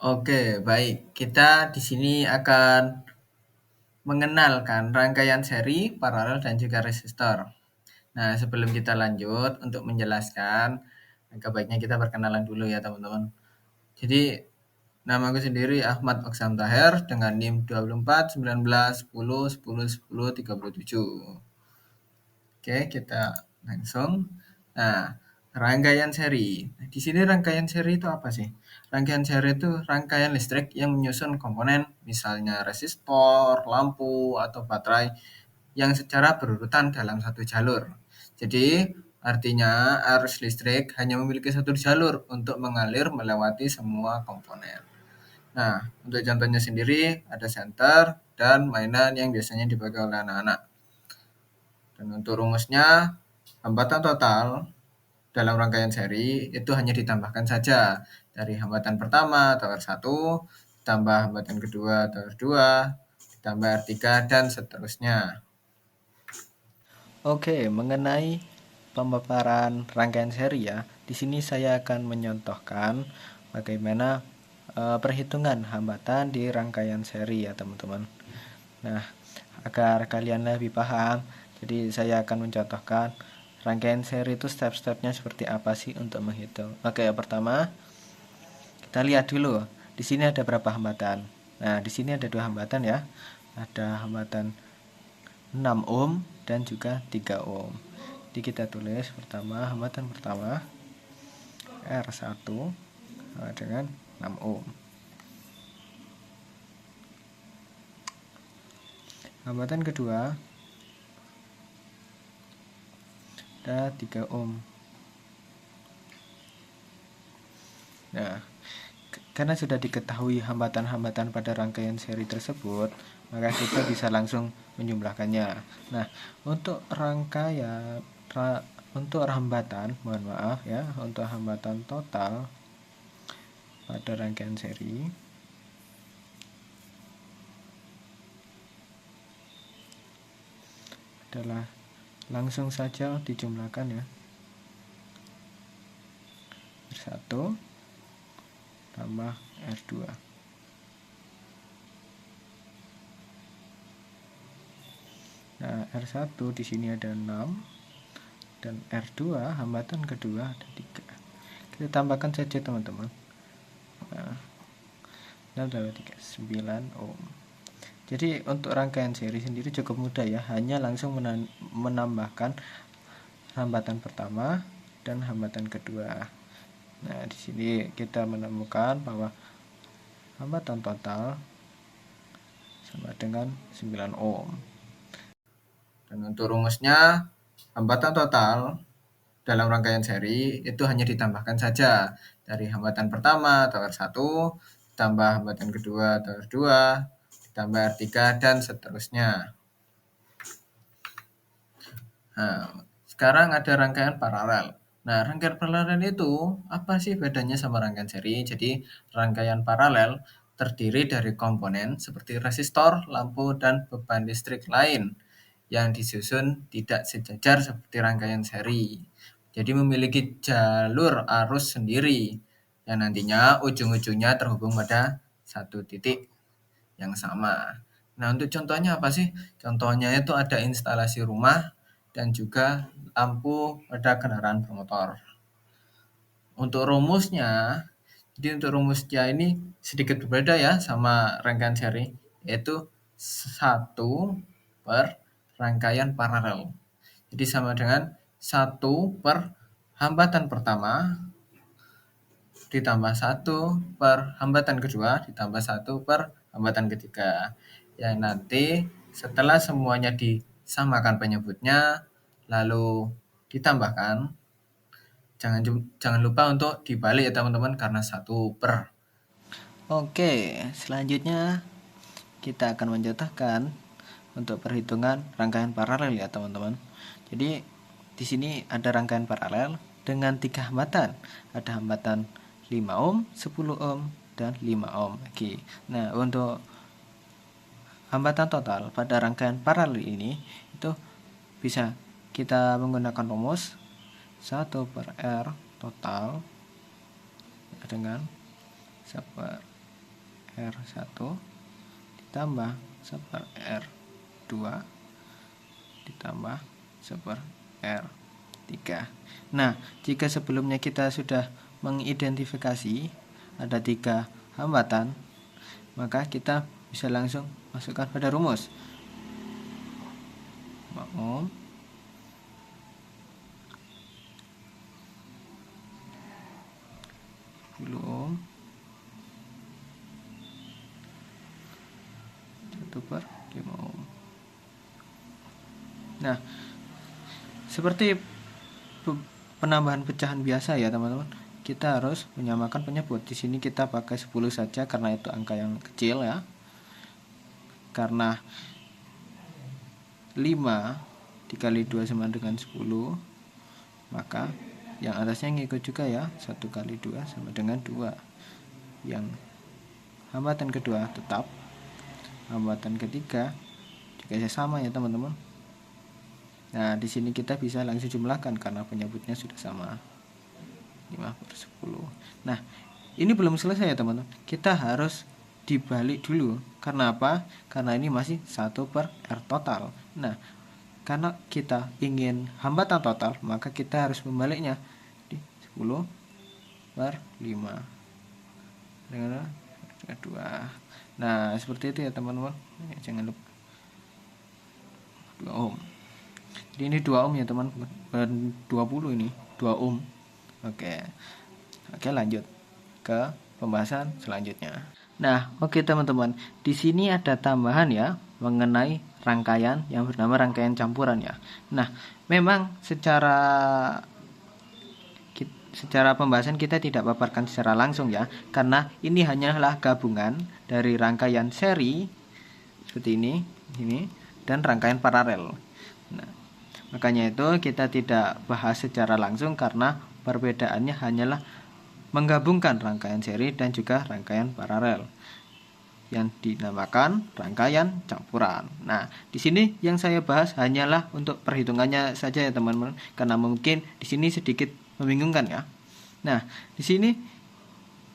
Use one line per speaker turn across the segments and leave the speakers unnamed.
Oke, baik. Kita di sini akan mengenalkan rangkaian seri, paralel, dan juga resistor. Nah, sebelum kita lanjut untuk menjelaskan, agak baiknya kita perkenalan dulu ya teman-teman. Jadi, namaku sendiri Ahmad Oksam Taher dengan NIM 24 19 10 10 10 37. Oke, kita langsung. Nah, rangkaian seri. Di sini rangkaian seri itu apa sih? Rangkaian seri itu rangkaian listrik yang menyusun komponen, misalnya resistor, lampu, atau baterai yang secara berurutan dalam satu jalur. Jadi, artinya arus listrik hanya memiliki satu jalur untuk mengalir melewati semua komponen. Nah, untuk contohnya sendiri ada senter dan mainan yang biasanya dipakai oleh anak-anak. Dan untuk rumusnya, hambatan total dalam rangkaian seri itu hanya ditambahkan saja dari hambatan pertama atau R1, ditambah hambatan kedua atau R2, ditambah R3, dan seterusnya.
Oke, mengenai pemaparan rangkaian seri ya, di sini saya akan menyontohkan bagaimana perhitungan hambatan di rangkaian seri ya teman-teman. Nah, agar kalian lebih paham, jadi saya akan mencontohkan rangkaian seri itu step-stepnya seperti apa sih untuk menghitung. Oke, pertama kita lihat dulu. Di sini ada berapa hambatan? Nah, di sini ada dua hambatan ya. Ada hambatan 6 ohm dan juga 3 ohm. Jadi kita tulis pertama, hambatan pertama R1 sama dengan 6 ohm. Hambatan kedua ada 3 ohm. Nah, karena sudah diketahui hambatan-hambatan pada rangkaian seri tersebut, maka kita bisa langsung menjumlahkannya. Nah, untuk untuk hambatan, mohon maaf ya, untuk hambatan total pada rangkaian seri adalah langsung saja dijumlahkan ya. R1 tambah R2. Nah, R1 di sini ada 6 dan R2 hambatan kedua ada 3. Kita tambahkan saja teman-teman. Nah, 6 tambah 3 9 ohm. Jadi untuk rangkaian seri sendiri cukup mudah ya, hanya langsung menambahkan hambatan pertama dan hambatan kedua. Nah, di sini kita menemukan bahwa hambatan total sama dengan 9 ohm.
Dan untuk rumusnya, hambatan total dalam rangkaian seri itu hanya ditambahkan saja dari hambatan pertama atau R1, ditambah hambatan kedua atau R2, ditambah R3, dan seterusnya. Nah, sekarang ada rangkaian paralel. Nah, rangkaian paralel itu apa sih bedanya sama rangkaian seri? Jadi, rangkaian paralel terdiri dari komponen seperti resistor, lampu, dan beban listrik lain yang disusun tidak sejajar seperti rangkaian seri. Jadi memiliki jalur arus sendiri yang nantinya ujung-ujungnya terhubung pada satu titik yang sama. Nah, untuk contohnya apa sih? Contohnya itu ada instalasi rumah dan juga lampu pada kendaraan bermotor. Untuk rumusnya, jadi untuk rumusnya ini sedikit berbeda ya sama rangkaian seri, yaitu satu per rangkaian paralel. Jadi sama dengan satu per hambatan pertama ditambah satu per hambatan kedua ditambah satu per hambatan ketiga. Yang nanti setelah semuanya disamakan penyebutnya, lalu ditambahkan, jangan lupa untuk dibalik ya teman-teman karena satu per.
Oke, selanjutnya kita akan mencontohkan untuk perhitungan rangkaian paralel ya teman-teman. Jadi di sini ada rangkaian paralel dengan 3 hambatan. Ada hambatan 5 ohm, 10 ohm, dan 5 ohm. Oke. Nah, untuk hambatan total pada rangkaian paralel ini itu bisa kita menggunakan rumus 1 per R total dengan 1 R1 ditambah 1 R2 ditambah 1 R3. Nah, jika sebelumnya kita sudah mengidentifikasi ada 3 hambatan, maka kita bisa langsung masukkan pada rumus. Ohm ohm 1/5 ohm. Nah, seperti penambahan pecahan biasa ya teman-teman, kita harus menyamakan penyebut. Di sini kita pakai 10 saja karena itu angka yang kecil ya. Karena 5 dikali 2 sama dengan 10, maka yang atasnya ngikut juga ya, 1 kali 2 sama dengan 2. Yang hambatan kedua tetap, hambatan ketiga juga sama ya teman-teman. Nah, di sini kita bisa langsung jumlahkan karena penyebutnya sudah sama, 5/10. Nah, ini belum selesai ya teman-teman, kita harus dibalik dulu. Karena apa? Karena ini masih 1/R total. Nah, karena kita ingin hambatan total, maka kita harus membaliknya di 10/5 dengan 2. Nah, seperti itu ya teman-teman. Jangan lupa 2 ohm. Jadi ini 2 ohm ya teman, bukan 20 ini, 2 ohm. Oke, lanjut ke pembahasan selanjutnya. Nah, oke teman-teman, di sini ada tambahan ya mengenai rangkaian yang bernama rangkaian campuran ya. Nah, memang secara pembahasan kita tidak paparkan secara langsung ya, karena ini hanyalah gabungan dari rangkaian seri seperti ini dan rangkaian paralel. Nah, makanya itu kita tidak bahas secara langsung karena perbedaannya hanyalah menggabungkan rangkaian seri dan juga rangkaian paralel yang dinamakan rangkaian campuran. Nah, di sini yang saya bahas hanyalah untuk perhitungannya saja ya teman-teman, karena mungkin di sini sedikit membingungkan ya. Nah, di sini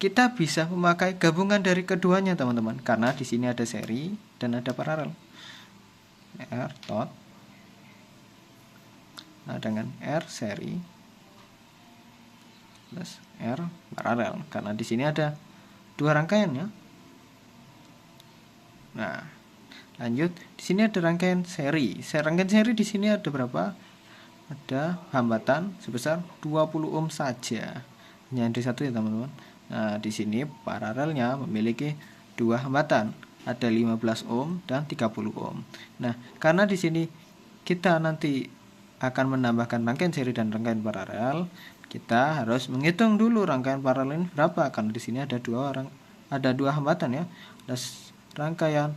kita bisa memakai gabungan dari keduanya teman-teman, karena di sini ada seri dan ada paralel. R tot dengan R seri plus R paralel, karena di sini ada 2 rangkaian ya. Nah, lanjut, di sini ada rangkaian seri. Rangkaian seri di sini ada berapa? Ada hambatan sebesar 20 ohm saja. Hanya ada 1 ya teman-teman. Nah, di sini paralelnya memiliki 2 hambatan. Ada 15 ohm dan 30 ohm. Nah, karena di sini kita nanti akan menambahkan rangkaian seri dan rangkaian paralel, kita harus menghitung dulu rangkaian paralel ini berapa, karena di sini ada 2 hambatan ya. Ada rangkaian,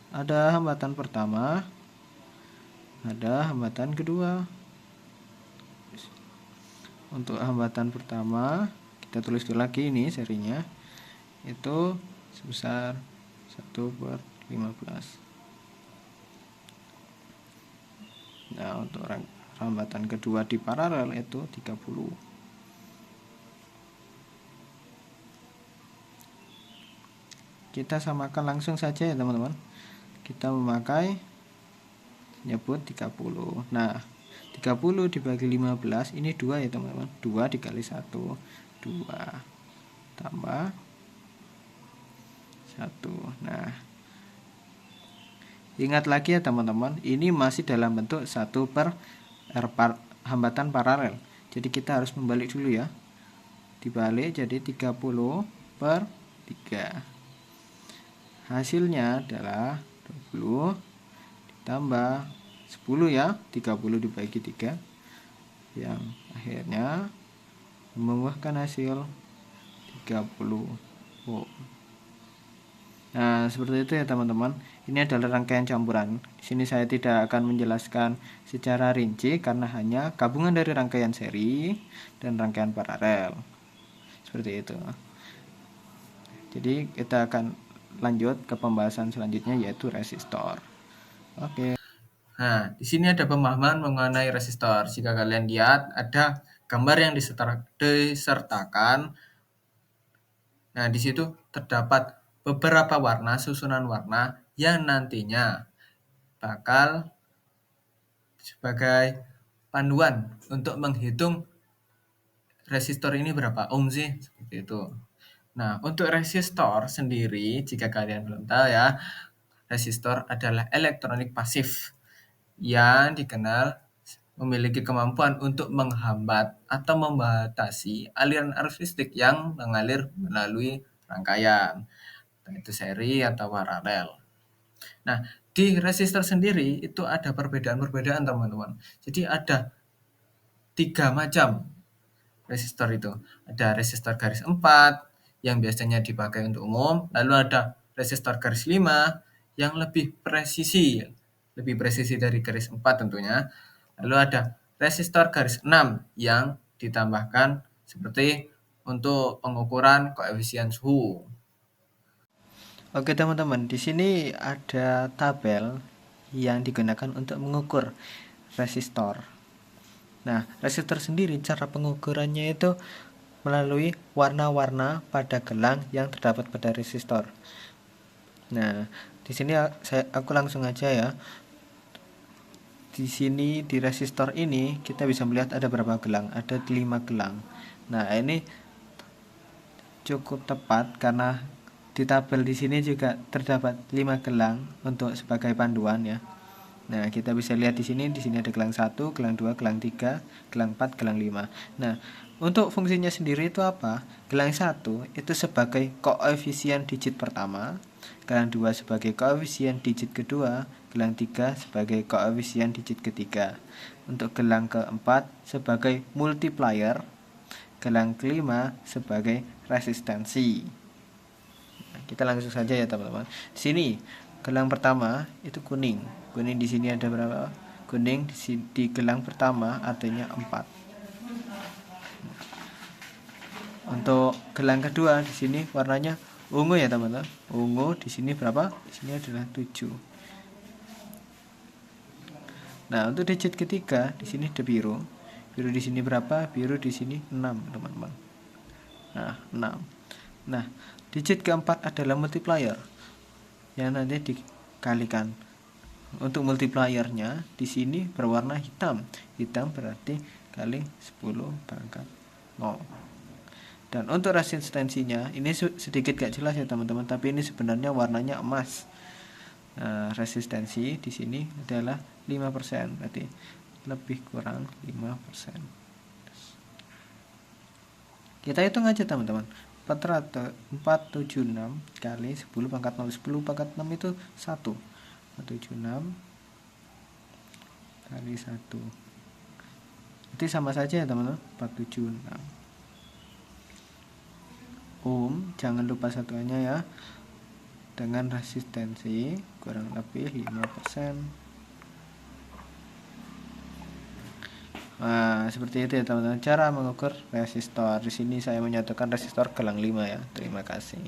ada hambatan pertama, ada hambatan kedua. Untuk hambatan pertama kita tulis dulu lagi ini serinya, itu sebesar 1/15. Nah, untuk hambatan kedua di paralel itu 30. Kita samakan langsung saja ya teman-teman. Kita memakai nyebut 30. Nah, 30 dibagi 15 ini 2 ya teman-teman. 2 dikali 1, 2 tambah 1. Nah, ingat lagi ya teman-teman, ini masih dalam bentuk 1/R hambatan paralel. Jadi kita harus membalik dulu ya. Dibalik jadi 30/3. Hasilnya adalah 20 ditambah 10 ya, 30 dibagi 3, yang akhirnya membuahkan hasil 30 ohm. Nah, seperti itu ya teman-teman. Ini adalah rangkaian campuran. Di sini saya tidak akan menjelaskan secara rinci karena hanya gabungan dari rangkaian seri dan rangkaian paralel. Seperti itu. Jadi kita akan lanjut ke pembahasan selanjutnya, yaitu resistor. Oke.
Nah, di sini ada pemahaman mengenai resistor. Jika kalian lihat ada gambar yang disertakan. Nah, di situ terdapat beberapa warna, susunan warna yang nantinya bakal sebagai panduan untuk menghitung resistor ini berapa ohm sih, seperti itu. Nah, untuk resistor sendiri, jika kalian belum tahu ya, resistor adalah elektronik pasif yang dikenal memiliki kemampuan untuk menghambat atau membatasi aliran arus listrik yang mengalir melalui rangkaian, yaitu seri atau paralel. Nah, di resistor sendiri itu ada perbedaan-perbedaan teman-teman. Jadi ada 3 macam resistor itu. Ada resistor garis 4 yang biasanya dipakai untuk umum, lalu ada resistor garis 5 yang lebih presisi dari garis 4 tentunya. Lalu ada resistor garis 6 yang ditambahkan seperti untuk pengukuran koefisien suhu.
Oke teman-teman, di sini ada tabel yang digunakan untuk mengukur resistor. Nah, resistor sendiri cara pengukurannya itu melalui warna-warna pada gelang yang terdapat pada resistor. Nah, di sini aku langsung aja ya. Di sini di resistor ini kita bisa melihat ada berapa gelang? Ada 5 gelang. Nah, ini cukup tepat karena di tabel di sini juga terdapat 5 gelang untuk sebagai panduan ya. Nah, kita bisa lihat di sini ada gelang 1, gelang 2, gelang 3, gelang 4, gelang 5. Nah, untuk fungsinya sendiri itu apa? Gelang 1 itu sebagai koefisien digit pertama, gelang 2 sebagai koefisien digit kedua, gelang 3 sebagai koefisien digit ketiga. Untuk gelang keempat sebagai multiplier, gelang kelima sebagai resistensi. Nah, kita langsung saja ya teman-teman. Di sini gelang pertama itu kuning. Kuning di sini ada berapa? Kuning di gelang pertama artinya 4. Untuk gelang kedua di sini warnanya ungu ya teman-teman. Ungu di sini berapa? Di sini adalah 7. Nah, untuk digit ketiga di sini ada biru. Biru di sini berapa? Biru di sini 6, teman-teman. Nah, 6. Nah, digit keempat adalah multiplier yang nanti dikalikan. Untuk multipliernya di sini berwarna hitam. Hitam berarti kali 10 pangkat 0. Dan untuk resistensinya ini sedikit gak jelas ya teman-teman, tapi ini sebenarnya warnanya emas. Nah, resistensi di sini adalah 5%, berarti lebih kurang 5%. Kita hitung aja teman-teman. 476 kali 10 pangkat 0. 10 pangkat 6 itu 1. 476 kali 1. Itu sama saja ya teman-teman, 476 ohm. Jangan lupa satuannya ya. Dengan resistensi kurang lebih 5%. Nah, seperti itu ya teman-teman cara mengukur resistor. Di sini saya menyatakan resistor gelang 5 ya. Terima kasih.